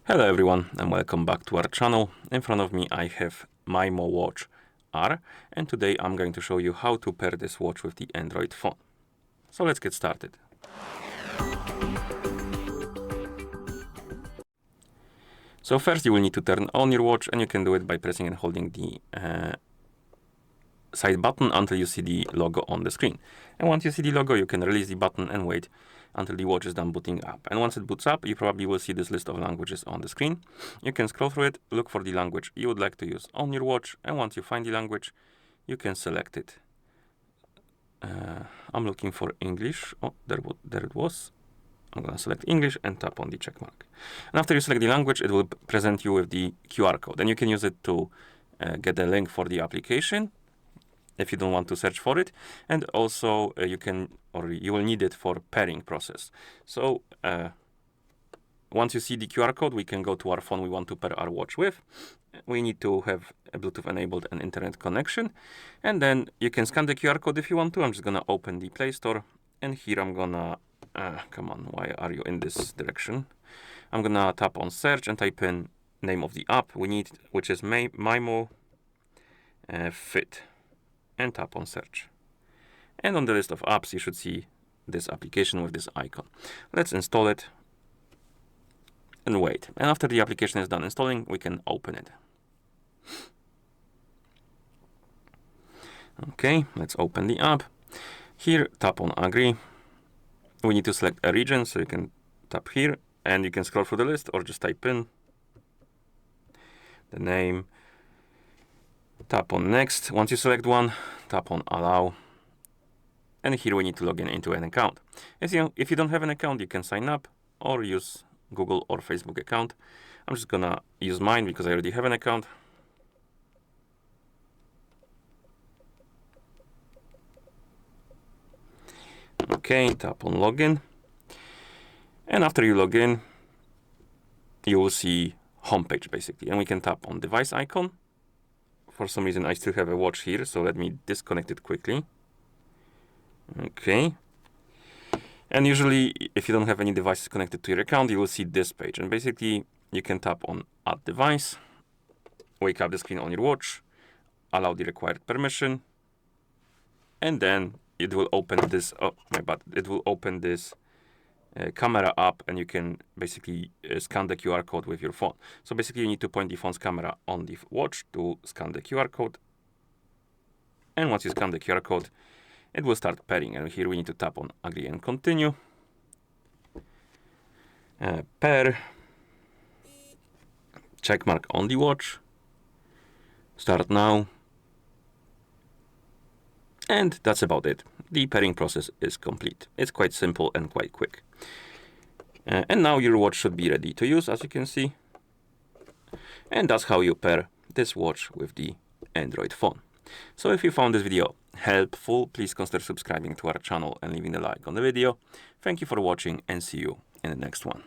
Hello everyone and welcome back to our channel. In front of me I have Maimo Watch R, and today I'm going to show you how to pair this watch with the Android phone. So let's get started. So first you will need to turn on your watch, and you can do it by pressing and holding the side button until you see the logo on the screen. And once you see the logo, you can release the button and wait until the watch is done booting up. And once it boots up, you probably will see this list of languages on the screen. You can scroll through it, look for the language you would like to use on your watch, and once you find the language, you can select it. I'm looking for English. Oh, there it was. I'm going to select English and tap on the check mark. And after you select the language, it will present you with the QR code. And you can use it to get a link for the application if you don't want to search for it. And also you will need it for pairing process. So once you see the QR code, we can go to our phone we want to pair our watch with. We need to have a Bluetooth enabled and internet connection. And then you can scan the QR code if you want to. I'm just going to open the Play Store. And here I'm going to, come on, why are you in this direction? I'm going to tap on search and type in name of the app we need, which is MIMO Fit. And tap on search. And on the list of apps, you should see this application with this icon. Let's install it and wait. And after the application is done installing, we can open it. Okay, let's open the app. Here, tap on agree. We need to select a region, so you can tap here and you can scroll through the list or just type in the name. Tap on next. Once you select one, tap on allow. And here we need to log in into an account. If you don't have an account, you can sign up or use Google or Facebook account. I'm just gonna use mine because I already have an account. Okay, tap on login. And after you log in, you will see homepage basically. And we can tap on device icon. For some reason, I still have a watch here, so let me disconnect it quickly. Okay. And usually, if you don't have any devices connected to your account, you will see this page. And basically, you can tap on Add Device, wake up the screen on your watch, allow the required permission, and then it will open this. Oh, my bad. It will open this camera app, and you can basically scan the QR code with your phone. So basically you need to point the phone's camera on the watch to scan the QR code. And once you scan the QR code, it will start pairing. And here we need to tap on agree and continue. Pair. Check mark on the watch. Start now. And that's about it. The pairing process is complete. It's quite simple and quite quick. And now your watch should be ready to use, as you can see. And that's how you pair this watch with the Android phone. So if you found this video helpful, please consider subscribing to our channel and leaving a like on the video. Thank you for watching and see you in the next one.